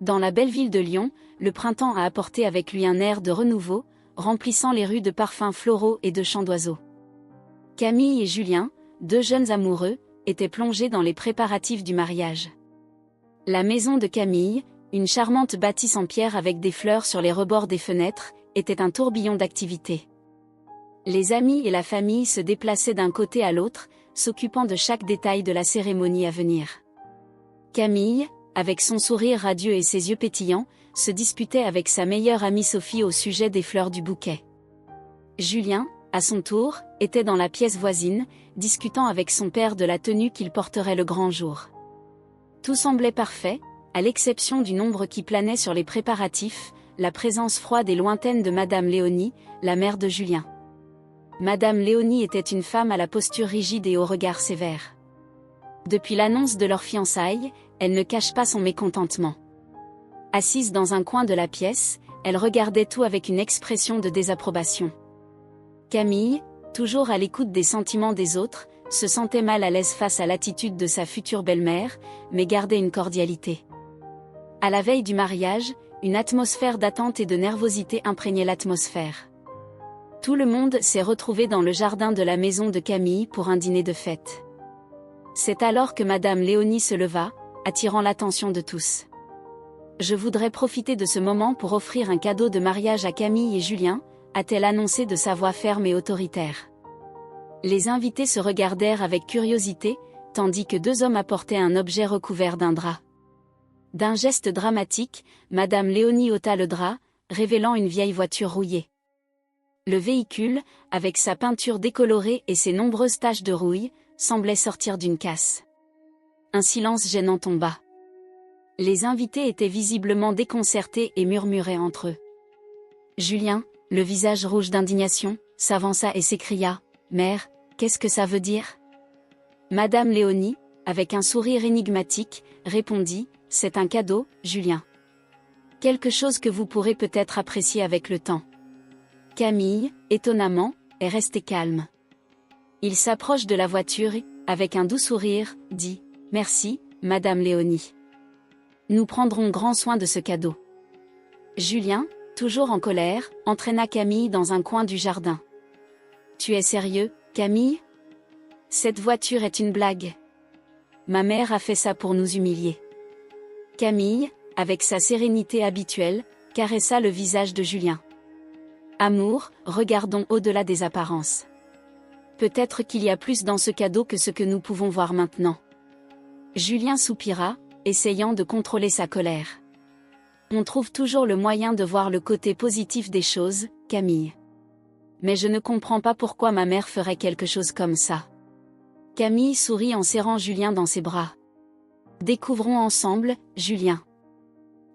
Dans la belle ville de Lyon, le printemps a apporté avec lui un air de renouveau, remplissant les rues de parfums floraux et de chants d'oiseaux. Camille et Julien, deux jeunes amoureux, étaient plongés dans les préparatifs du mariage. La maison de Camille, une charmante bâtisse en pierre avec des fleurs sur les rebords des fenêtres, était un tourbillon d'activités. Les amis et la famille se déplaçaient d'un côté à l'autre, s'occupant de chaque détail de la cérémonie à venir. Camille, avec son sourire radieux et ses yeux pétillants, se disputait avec sa meilleure amie Sophie au sujet des fleurs du bouquet. Julien, à son tour, était dans la pièce voisine, discutant avec son père de la tenue qu'il porterait le grand jour. Tout semblait parfait, à l'exception du nombre qui planait sur les préparatifs, la présence froide et lointaine de Madame Léonie, la mère de Julien. Madame Léonie était une femme à la posture rigide et au regard sévère. Depuis l'annonce de leur fiançailles, elle ne cache pas son mécontentement. Assise dans un coin de la pièce, elle regardait tout avec une expression de désapprobation. Camille, toujours à l'écoute des sentiments des autres, se sentait mal à l'aise face à l'attitude de sa future belle-mère, mais gardait une cordialité. À la veille du mariage, une atmosphère d'attente et de nervosité imprégnait l'atmosphère. Tout le monde s'est retrouvé dans le jardin de la maison de Camille pour un dîner de fête. C'est alors que Madame Léonie se leva, attirant l'attention de tous. « Je voudrais profiter de ce moment pour offrir un cadeau de mariage à Camille et Julien », a-t-elle annoncé de sa voix ferme et autoritaire. Les invités se regardèrent avec curiosité, tandis que deux hommes apportaient un objet recouvert d'un drap. D'un geste dramatique, Madame Léonie ôta le drap, révélant une vieille voiture rouillée. Le véhicule, avec sa peinture décolorée et ses nombreuses taches de rouille, semblait sortir d'une casse. Un silence gênant tomba. Les invités étaient visiblement déconcertés et murmuraient entre eux. Julien, le visage rouge d'indignation, s'avança et s'écria « Mère, qu'est-ce que ça veut dire ?» Madame Léonie, avec un sourire énigmatique, répondit « C'est un cadeau, Julien. Quelque chose que vous pourrez peut-être apprécier avec le temps. » Camille, étonnamment, est restée calme. Il s'approche de la voiture et, avec un doux sourire, dit « Merci, Madame Léonie. Nous prendrons grand soin de ce cadeau. » Julien, toujours en colère, entraîna Camille dans un coin du jardin. « Tu es sérieux, Camille ? Cette voiture est une blague. Ma mère a fait ça pour nous humilier. » Camille, avec sa sérénité habituelle, caressa le visage de Julien. « Amour, regardons au-delà des apparences. Peut-être qu'il y a plus dans ce cadeau que ce que nous pouvons voir maintenant. » Julien soupira, essayant de contrôler sa colère. « On trouve toujours le moyen de voir le côté positif des choses, Camille. Mais je ne comprends pas pourquoi ma mère ferait quelque chose comme ça. » Camille sourit en serrant Julien dans ses bras. « Découvrons ensemble, Julien.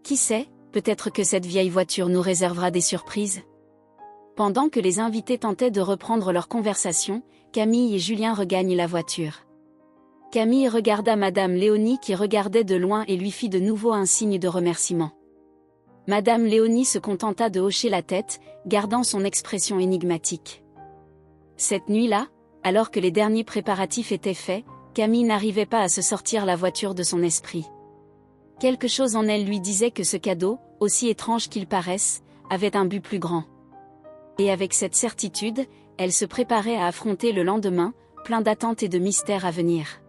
Qui sait, peut-être que cette vieille voiture nous réservera des surprises. » Pendant que les invités tentaient de reprendre leur conversation, Camille et Julien regagnent la voiture. Camille regarda Madame Léonie qui regardait de loin et lui fit de nouveau un signe de remerciement. Madame Léonie se contenta de hocher la tête, gardant son expression énigmatique. Cette nuit-là, alors que les derniers préparatifs étaient faits, Camille n'arrivait pas à se sortir la voiture de son esprit. Quelque chose en elle lui disait que ce cadeau, aussi étrange qu'il paraisse, avait un but plus grand. Et avec cette certitude, elle se préparait à affronter le lendemain, plein d'attentes et de mystères à venir.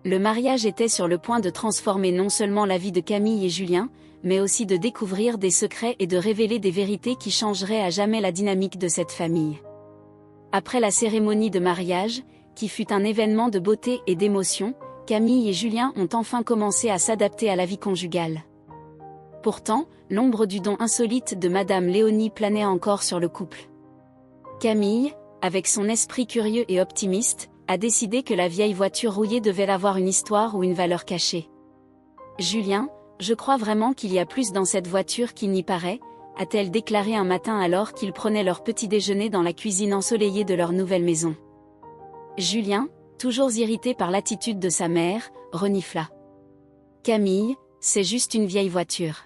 Le mariage était sur le point de transformer non seulement la vie de Camille et Julien, mais aussi de découvrir des secrets et de révéler des vérités qui changeraient à jamais la dynamique de cette famille. Après la cérémonie de mariage, qui fut un événement de beauté et d'émotion, Camille et Julien ont enfin commencé à s'adapter à la vie conjugale. Pourtant, l'ombre du don insolite de Madame Léonie planait encore sur le couple. Camille, avec son esprit curieux et optimiste, a décidé que la vieille voiture rouillée devait avoir une histoire ou une valeur cachée. « Julien, je crois vraiment qu'il y a plus dans cette voiture qu'il n'y paraît », a-t-elle déclaré un matin alors qu'ils prenaient leur petit déjeuner dans la cuisine ensoleillée de leur nouvelle maison. Julien, toujours irrité par l'attitude de sa mère, renifla. « Camille, c'est juste une vieille voiture.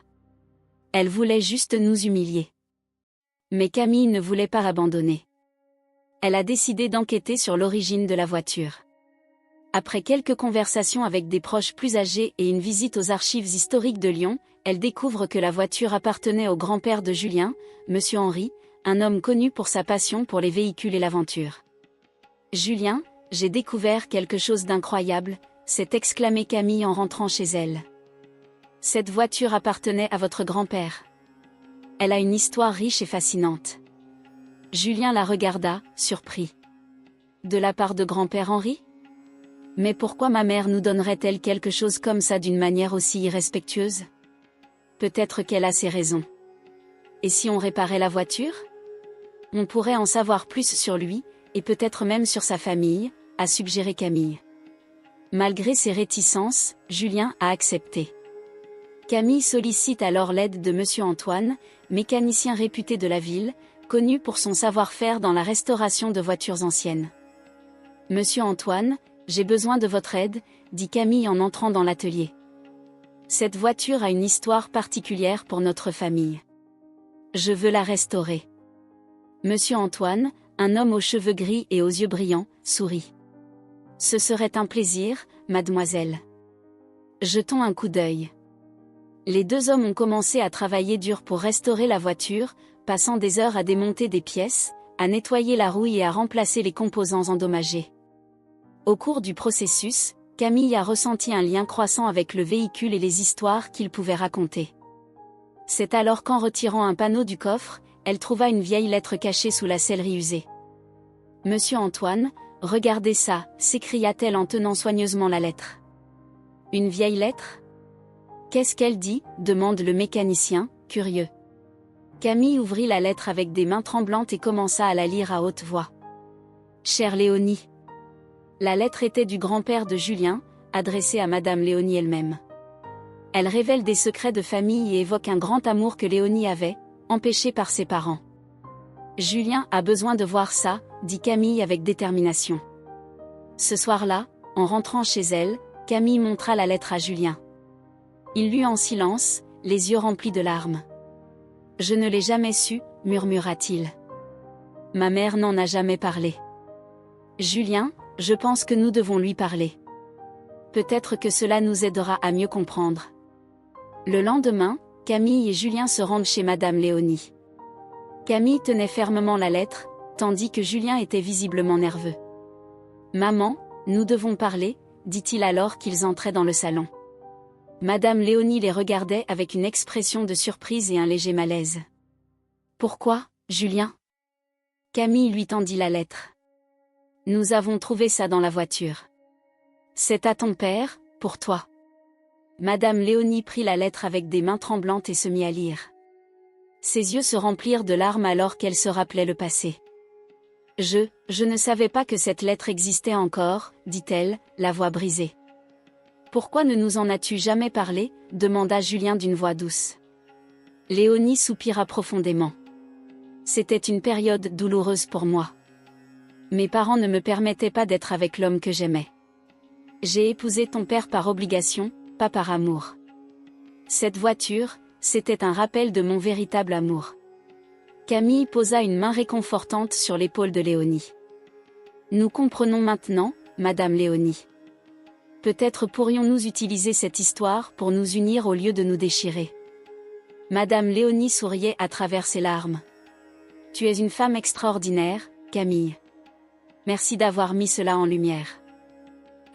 Elle voulait juste nous humilier. » Mais Camille ne voulait pas abandonner. Elle a décidé d'enquêter sur l'origine de la voiture. Après quelques conversations avec des proches plus âgés et une visite aux archives historiques de Lyon, elle découvre que la voiture appartenait au grand-père de Julien, Monsieur Henri, un homme connu pour sa passion pour les véhicules et l'aventure. Julien, j'ai découvert quelque chose d'incroyable, s'est exclamée Camille en rentrant chez elle. Cette voiture appartenait à votre grand-père. Elle a une histoire riche et fascinante. Julien la regarda, surpris. De la part de grand-père Henri ? Mais pourquoi ma mère nous donnerait-elle quelque chose comme ça d'une manière aussi irrespectueuse ? Peut-être qu'elle a ses raisons. Et si on réparait la voiture ? On pourrait en savoir plus sur lui, et peut-être même sur sa famille, a suggéré Camille. Malgré ses réticences, Julien a accepté. Camille sollicite alors l'aide de Monsieur Antoine, mécanicien réputé de la ville, connu pour son savoir-faire dans la restauration de voitures anciennes. Monsieur Antoine, j'ai besoin de votre aide, dit Camille en entrant dans l'atelier. Cette voiture a une histoire particulière pour notre famille. Je veux la restaurer. Monsieur Antoine, un homme aux cheveux gris et aux yeux brillants, sourit. Ce serait un plaisir, mademoiselle. Jetons un coup d'œil. Les deux hommes ont commencé à travailler dur pour restaurer la voiture, passant des heures à démonter des pièces, à nettoyer la rouille et à remplacer les composants endommagés. Au cours du processus, Camille a ressenti un lien croissant avec le véhicule et les histoires qu'il pouvait raconter. C'est alors qu'en retirant un panneau du coffre, elle trouva une vieille lettre cachée sous la sellerie usée. « Monsieur Antoine, regardez ça » s'écria-t-elle en tenant soigneusement la lettre. « Une vieille lettre ? Qu'est-ce qu'elle dit » demande le mécanicien, curieux. Camille ouvrit la lettre avec des mains tremblantes et commença à la lire à haute voix. « Chère Léonie » La lettre était du grand-père de Julien, adressée à Madame Léonie elle-même. Elle révèle des secrets de famille et évoque un grand amour que Léonie avait, empêché par ses parents. Julien a besoin de voir ça, dit Camille avec détermination. Ce soir-là, en rentrant chez elle, Camille montra la lettre à Julien. Il lut en silence, les yeux remplis de larmes. « Je ne l'ai jamais su, murmura-t-il. Ma mère n'en a jamais parlé. Julien, je pense que nous devons lui parler. Peut-être que cela nous aidera à mieux comprendre. » Le lendemain, Camille et Julien se rendent chez Madame Léonie. Camille tenait fermement la lettre, tandis que Julien était visiblement nerveux. « Maman, nous devons parler » dit-il alors qu'ils entraient dans le salon. Madame Léonie les regardait avec une expression de surprise et un léger malaise. « Pourquoi, Julien ?» Camille lui tendit la lettre. « Nous avons trouvé ça dans la voiture. C'est à ton père, pour toi. » Madame Léonie prit la lettre avec des mains tremblantes et se mit à lire. Ses yeux se remplirent de larmes alors qu'elle se rappelait le passé. « Je ne savais pas que cette lettre existait encore, » dit-elle, la voix brisée. « Pourquoi ne nous en as-tu jamais parlé » demanda Julien d'une voix douce. Léonie soupira profondément. « C'était une période douloureuse pour moi. Mes parents ne me permettaient pas d'être avec l'homme que j'aimais. J'ai épousé ton père par obligation, pas par amour. Cette voiture, c'était un rappel de mon véritable amour. » Camille posa une main réconfortante sur l'épaule de Léonie. « Nous comprenons maintenant, Madame Léonie. Peut-être pourrions-nous utiliser cette histoire pour nous unir au lieu de nous déchirer. » Madame Léonie souriait à travers ses larmes. « Tu es une femme extraordinaire, Camille. Merci d'avoir mis cela en lumière. »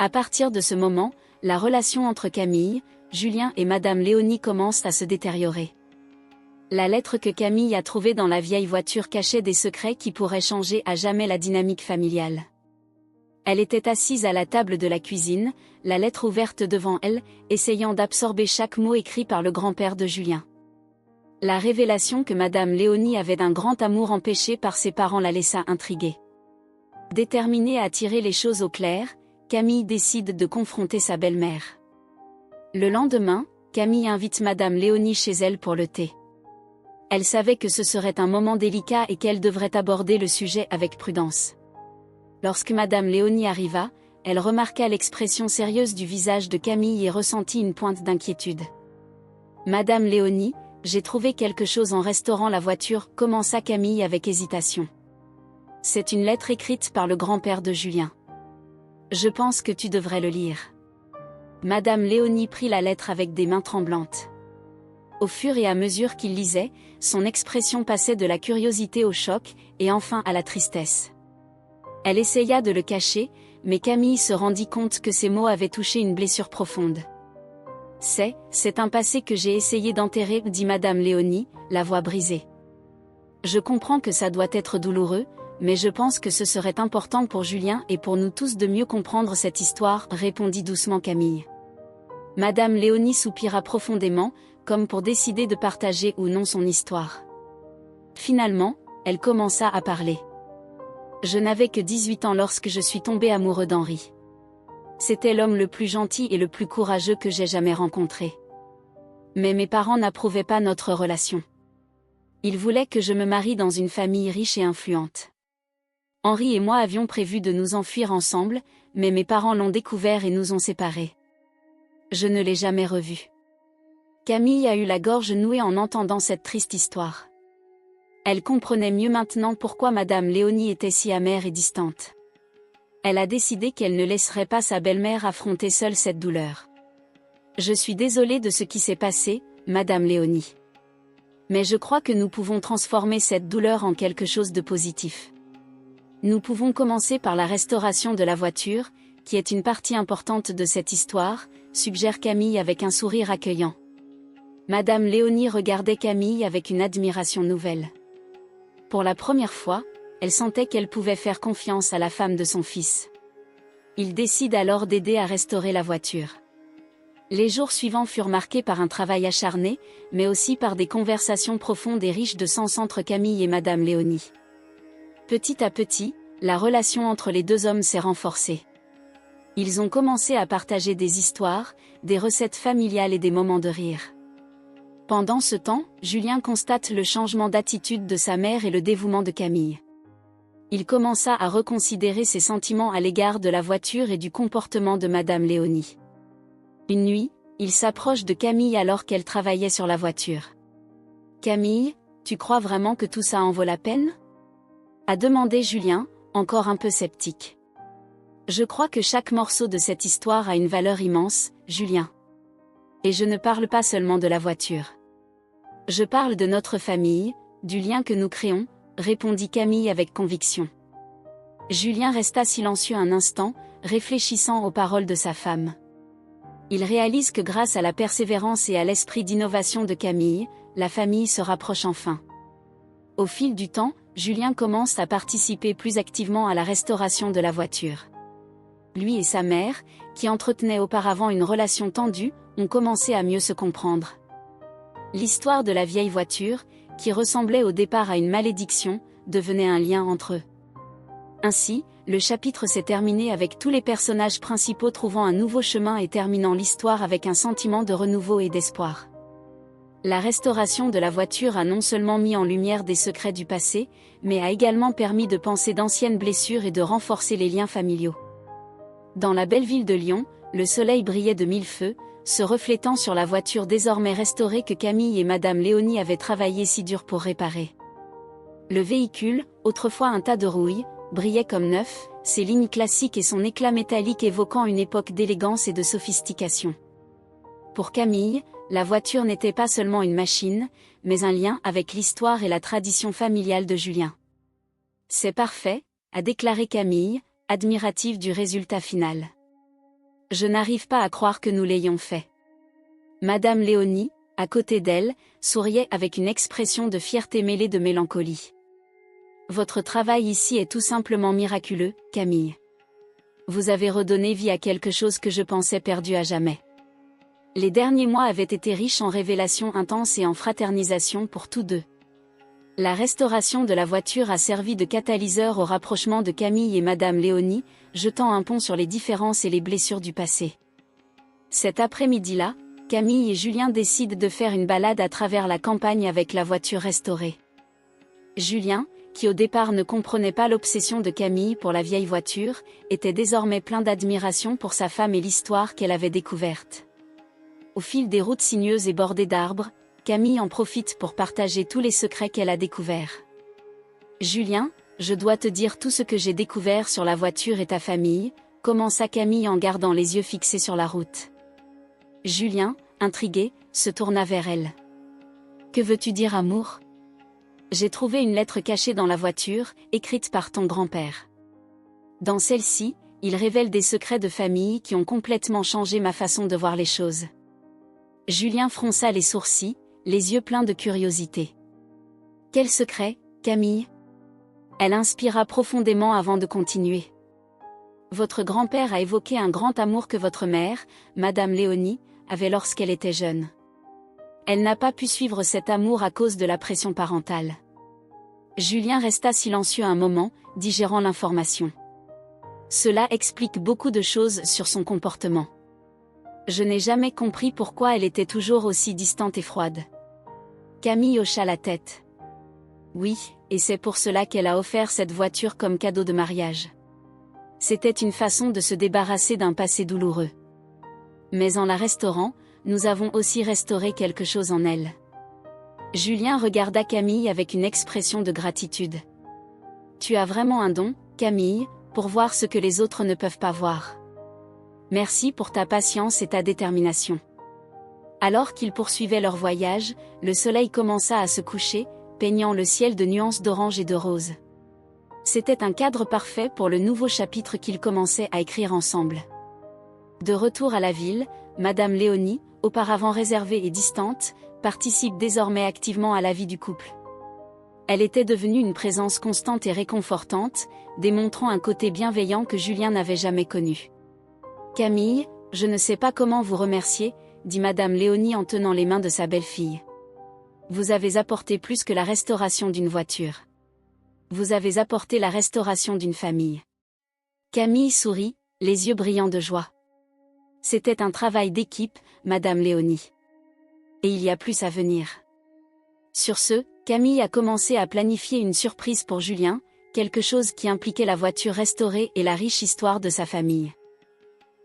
À partir de ce moment, la relation entre Camille, Julien et Madame Léonie commence à se détériorer. La lettre que Camille a trouvée dans la vieille voiture cachait des secrets qui pourraient changer à jamais la dynamique familiale. Elle était assise à la table de la cuisine, la lettre ouverte devant elle, essayant d'absorber chaque mot écrit par le grand-père de Julien. La révélation que Madame Léonie avait d'un grand amour empêché par ses parents la laissa intriguée. Déterminée à tirer les choses au clair, Camille décide de confronter sa belle-mère. Le lendemain, Camille invite Madame Léonie chez elle pour le thé. Elle savait que ce serait un moment délicat et qu'elle devrait aborder le sujet avec prudence. Lorsque Madame Léonie arriva, elle remarqua l'expression sérieuse du visage de Camille et ressentit une pointe d'inquiétude. « Madame Léonie, j'ai trouvé quelque chose en restaurant la voiture » commença Camille avec hésitation. « C'est une lettre écrite par le grand-père de Julien. Je pense que tu devrais le lire. » Madame Léonie prit la lettre avec des mains tremblantes. Au fur et à mesure qu'il lisait, son expression passait de la curiosité au choc, et enfin à la tristesse. Elle essaya de le cacher, mais Camille se rendit compte que ses mots avaient touché une blessure profonde. C'est un passé que j'ai essayé d'enterrer, dit Madame Léonie, la voix brisée. Je comprends que ça doit être douloureux, mais je pense que ce serait important pour Julien et pour nous tous de mieux comprendre cette histoire, répondit doucement Camille. Madame Léonie soupira profondément, comme pour décider de partager ou non son histoire. Finalement, elle commença à parler. Je n'avais que 18 ans lorsque je suis tombée amoureux d'Henri. C'était l'homme le plus gentil et le plus courageux que j'ai jamais rencontré. Mais mes parents n'approuvaient pas notre relation. Ils voulaient que je me marie dans une famille riche et influente. Henri et moi avions prévu de nous enfuir ensemble, mais mes parents l'ont découvert et nous ont séparés. Je ne l'ai jamais revu. Camille a eu la gorge nouée en entendant cette triste histoire. Elle comprenait mieux maintenant pourquoi Madame Léonie était si amère et distante. Elle a décidé qu'elle ne laisserait pas sa belle-mère affronter seule cette douleur. Je suis désolée de ce qui s'est passé, Madame Léonie. Mais je crois que nous pouvons transformer cette douleur en quelque chose de positif. Nous pouvons commencer par la restauration de la voiture, qui est une partie importante de cette histoire, suggère Camille avec un sourire accueillant. Madame Léonie regardait Camille avec une admiration nouvelle. Pour la première fois, elle sentait qu'elle pouvait faire confiance à la femme de son fils. Il décide alors d'aider à restaurer la voiture. Les jours suivants furent marqués par un travail acharné, mais aussi par des conversations profondes et riches de sens entre Camille et Madame Léonie. Petit à petit, la relation entre les deux hommes s'est renforcée. Ils ont commencé à partager des histoires, des recettes familiales et des moments de rire. Pendant ce temps, Julien constate le changement d'attitude de sa mère et le dévouement de Camille. Il commença à reconsidérer ses sentiments à l'égard de la voiture et du comportement de Madame Léonie. Une nuit, il s'approche de Camille alors qu'elle travaillait sur la voiture. « Camille, tu crois vraiment que tout ça en vaut la peine ?» a demandé Julien, encore un peu sceptique. « Je crois que chaque morceau de cette histoire a une valeur immense, Julien. Et je ne parle pas seulement de la voiture. Je parle de notre famille, du lien que nous créons, » répondit Camille avec conviction. Julien resta silencieux un instant, réfléchissant aux paroles de sa femme. Il réalise que grâce à la persévérance et à l'esprit d'innovation de Camille, la famille se rapproche enfin. Au fil du temps, Julien commence à participer plus activement à la restauration de la voiture. Lui et sa mère, qui entretenaient auparavant une relation tendue, ont commencé à mieux se comprendre. L'histoire de la vieille voiture, qui ressemblait au départ à une malédiction, devenait un lien entre eux. Ainsi, le chapitre s'est terminé avec tous les personnages principaux trouvant un nouveau chemin et terminant l'histoire avec un sentiment de renouveau et d'espoir. La restauration de la voiture a non seulement mis en lumière des secrets du passé, mais a également permis de panser d'anciennes blessures et de renforcer les liens familiaux. Dans la belle ville de Lyon, le soleil brillait de mille feux, se reflétant sur la voiture désormais restaurée que Camille et Madame Léonie avaient travaillé si dur pour réparer. Le véhicule, autrefois un tas de rouille, brillait comme neuf, ses lignes classiques et son éclat métallique évoquant une époque d'élégance et de sophistication. Pour Camille, la voiture n'était pas seulement une machine, mais un lien avec l'histoire et la tradition familiale de Julien. « C'est parfait », a déclaré Camille, admirative du résultat final. « Je n'arrive pas à croire que nous l'ayons fait. » Madame Léonie, à côté d'elle, souriait avec une expression de fierté mêlée de mélancolie. « Votre travail ici est tout simplement miraculeux, Camille. Vous avez redonné vie à quelque chose que je pensais perdu à jamais. » Les derniers mois avaient été riches en révélations intenses et en fraternisation pour tous deux. La restauration de la voiture a servi de catalyseur au rapprochement de Camille et Madame Léonie, jetant un pont sur les différences et les blessures du passé. Cet après-midi-là, Camille et Julien décident de faire une balade à travers la campagne avec la voiture restaurée. Julien, qui au départ ne comprenait pas l'obsession de Camille pour la vieille voiture, était désormais plein d'admiration pour sa femme et l'histoire qu'elle avait découverte. Au fil des routes sinueuses et bordées d'arbres, Camille en profite pour partager tous les secrets qu'elle a découverts. « Julien, je dois te dire tout ce que j'ai découvert sur la voiture et ta famille », commença Camille en gardant les yeux fixés sur la route. Julien, intrigué, se tourna vers elle. Que veux-tu dire, amour? J'ai trouvé une lettre cachée dans la voiture, écrite par ton grand-père. Dans celle-ci, il révèle des secrets de famille qui ont complètement changé ma façon de voir les choses. Julien fronça les sourcils, les yeux pleins de curiosité. Quel secret, Camille? Elle inspira profondément avant de continuer. Votre grand-père a évoqué un grand amour que votre mère, Madame Léonie, avait lorsqu'elle était jeune. Elle n'a pas pu suivre cet amour à cause de la pression parentale. Julien resta silencieux un moment, digérant l'information. Cela explique beaucoup de choses sur son comportement. Je n'ai jamais compris pourquoi elle était toujours aussi distante et froide. Camille hocha la tête. Oui, et c'est pour cela qu'elle a offert cette voiture comme cadeau de mariage. C'était une façon de se débarrasser d'un passé douloureux. Mais en la restaurant, nous avons aussi restauré quelque chose en elle. Julien regarda Camille avec une expression de gratitude. Tu as vraiment un don, Camille, pour voir ce que les autres ne peuvent pas voir. Merci pour ta patience et ta détermination. Alors qu'ils poursuivaient leur voyage, le soleil commença à se coucher, peignant le ciel de nuances d'orange et de rose. C'était un cadre parfait pour le nouveau chapitre qu'ils commençaient à écrire ensemble. De retour à la ville, Madame Léonie, auparavant réservée et distante, participe désormais activement à la vie du couple. Elle était devenue une présence constante et réconfortante, démontrant un côté bienveillant que Julien n'avait jamais connu. Camille, je ne sais pas comment vous remercier, dit Madame Léonie en tenant les mains de sa belle-fille. Vous avez apporté plus que la restauration d'une voiture. Vous avez apporté la restauration d'une famille. Camille sourit, les yeux brillants de joie. C'était un travail d'équipe, Madame Léonie. Et il y a plus à venir. Sur ce, Camille a commencé à planifier une surprise pour Julien, quelque chose qui impliquait la voiture restaurée et la riche histoire de sa famille.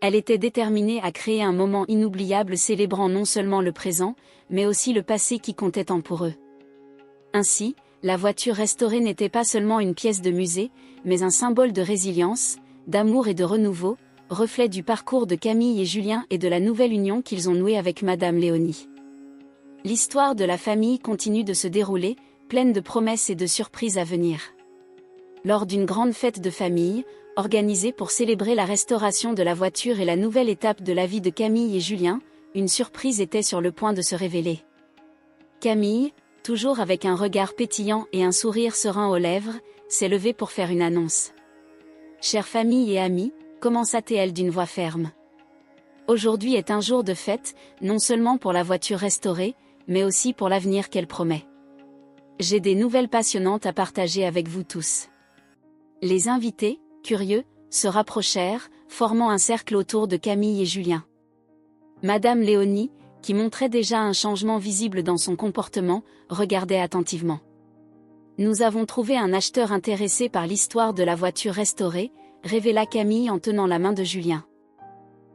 Elle était déterminée à créer un moment inoubliable célébrant non seulement le présent, mais aussi le passé qui comptait tant pour eux. Ainsi, la voiture restaurée n'était pas seulement une pièce de musée, mais un symbole de résilience, d'amour et de renouveau, reflet du parcours de Camille et Julien et de la nouvelle union qu'ils ont nouée avec Madame Léonie. L'histoire de la famille continue de se dérouler, pleine de promesses et de surprises à venir. Lors d'une grande fête de famille, organisée pour célébrer la restauration de la voiture et la nouvelle étape de la vie de Camille et Julien, une surprise était sur le point de se révéler. Camille, toujours avec un regard pétillant et un sourire serein aux lèvres, s'est levée pour faire une annonce. « Chère famille et amis », commença-t-elle d'une voix ferme. Aujourd'hui est un jour de fête, non seulement pour la voiture restaurée, mais aussi pour l'avenir qu'elle promet. J'ai des nouvelles passionnantes à partager avec vous tous. Les invités, curieux, se rapprochèrent, formant un cercle autour de Camille et Julien. Madame Léonie, qui montrait déjà un changement visible dans son comportement, regardait attentivement. Nous avons trouvé un acheteur intéressé par l'histoire de la voiture restaurée, révéla Camille en tenant la main de Julien.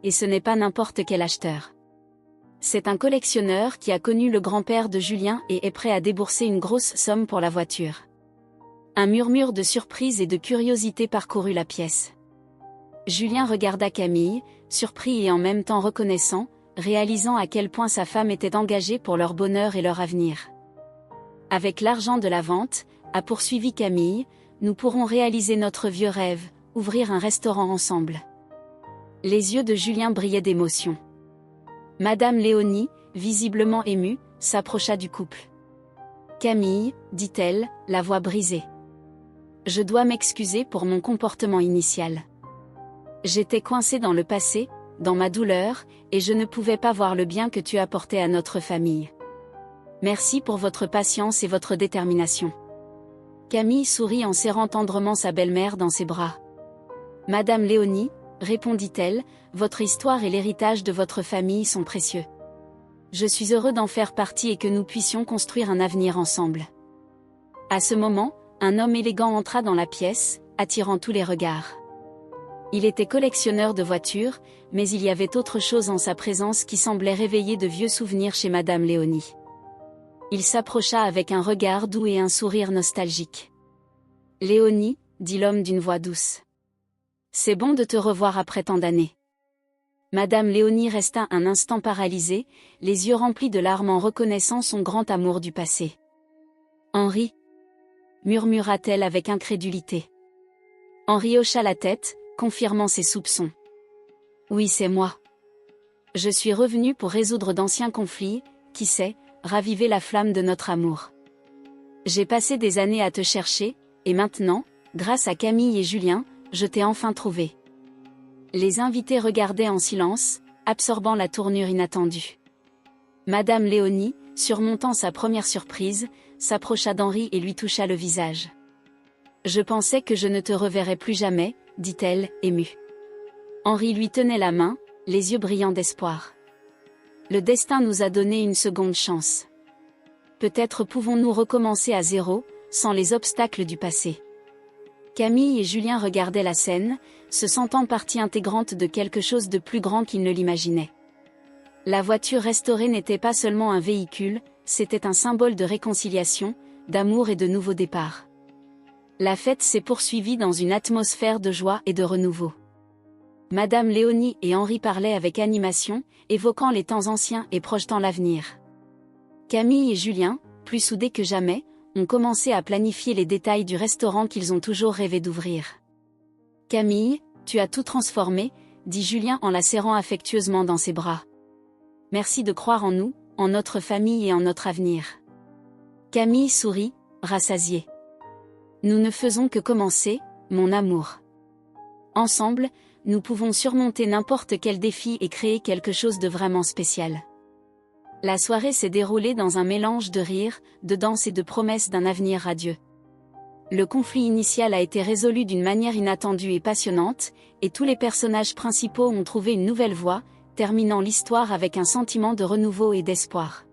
Et ce n'est pas n'importe quel acheteur. C'est un collectionneur qui a connu le grand-père de Julien et est prêt à débourser une grosse somme pour la voiture. Un murmure de surprise et de curiosité parcourut la pièce. Julien regarda Camille, surpris et en même temps reconnaissant, réalisant à quel point sa femme était engagée pour leur bonheur et leur avenir. Avec l'argent de la vente, a poursuivi Camille, nous pourrons réaliser notre vieux rêve, ouvrir un restaurant ensemble. Les yeux de Julien brillaient d'émotion. Madame Léonie, visiblement émue, s'approcha du couple. Camille, dit-elle, la voix brisée. Je dois m'excuser pour mon comportement initial. J'étais coincée dans le passé, dans ma douleur, et je ne pouvais pas voir le bien que tu apportais à notre famille. Merci pour votre patience et votre détermination. Camille sourit en serrant tendrement sa belle-mère dans ses bras. Madame Léonie, répondit-elle, votre histoire et l'héritage de votre famille sont précieux. Je suis heureux d'en faire partie et que nous puissions construire un avenir ensemble. À ce moment, un homme élégant entra dans la pièce, attirant tous les regards. Il était collectionneur de voitures, mais il y avait autre chose en sa présence qui semblait réveiller de vieux souvenirs chez Madame Léonie. Il s'approcha avec un regard doux et un sourire nostalgique. « Léonie, dit l'homme d'une voix douce. C'est bon de te revoir après tant d'années. Madame Léonie resta un instant paralysée, les yeux remplis de larmes en reconnaissant son grand amour du passé. Henri, murmura-t-elle avec incrédulité. Henri hocha la tête, confirmant ses soupçons. Oui, c'est moi. Je suis revenu pour résoudre d'anciens conflits, qui sait, raviver la flamme de notre amour. J'ai passé des années à te chercher, et maintenant, grâce à Camille et Julien, je t'ai enfin trouvé. Les invités regardaient en silence, absorbant la tournure inattendue. Madame Léonie, surmontant sa première surprise, s'approcha d'Henri et lui toucha le visage. Je pensais que je ne te reverrais plus jamais, dit-elle, émue. Henri lui tenait la main, les yeux brillants d'espoir. Le destin nous a donné une seconde chance. Peut-être pouvons-nous recommencer à zéro, sans les obstacles du passé. Camille et Julien regardaient la scène, se sentant partie intégrante de quelque chose de plus grand qu'ils ne l'imaginaient. La voiture restaurée n'était pas seulement un véhicule, c'était un symbole de réconciliation, d'amour et de nouveau départ. La fête s'est poursuivie dans une atmosphère de joie et de renouveau. Madame Léonie et Henri parlaient avec animation, évoquant les temps anciens et projetant l'avenir. Camille et Julien, plus soudés que jamais, ont commencé à planifier les détails du restaurant qu'ils ont toujours rêvé d'ouvrir. « Camille, tu as tout transformé », dit Julien en la serrant affectueusement dans ses bras. « Merci de croire en nous, en notre famille et en notre avenir. » Camille sourit, rassasiée. « Nous ne faisons que commencer, mon amour. Ensemble, nous pouvons surmonter n'importe quel défi et créer quelque chose de vraiment spécial. » La soirée s'est déroulée dans un mélange de rires, de danse et de promesses d'un avenir radieux. Le conflit initial a été résolu d'une manière inattendue et passionnante, et tous les personnages principaux ont trouvé une nouvelle voie, terminant l'histoire avec un sentiment de renouveau et d'espoir.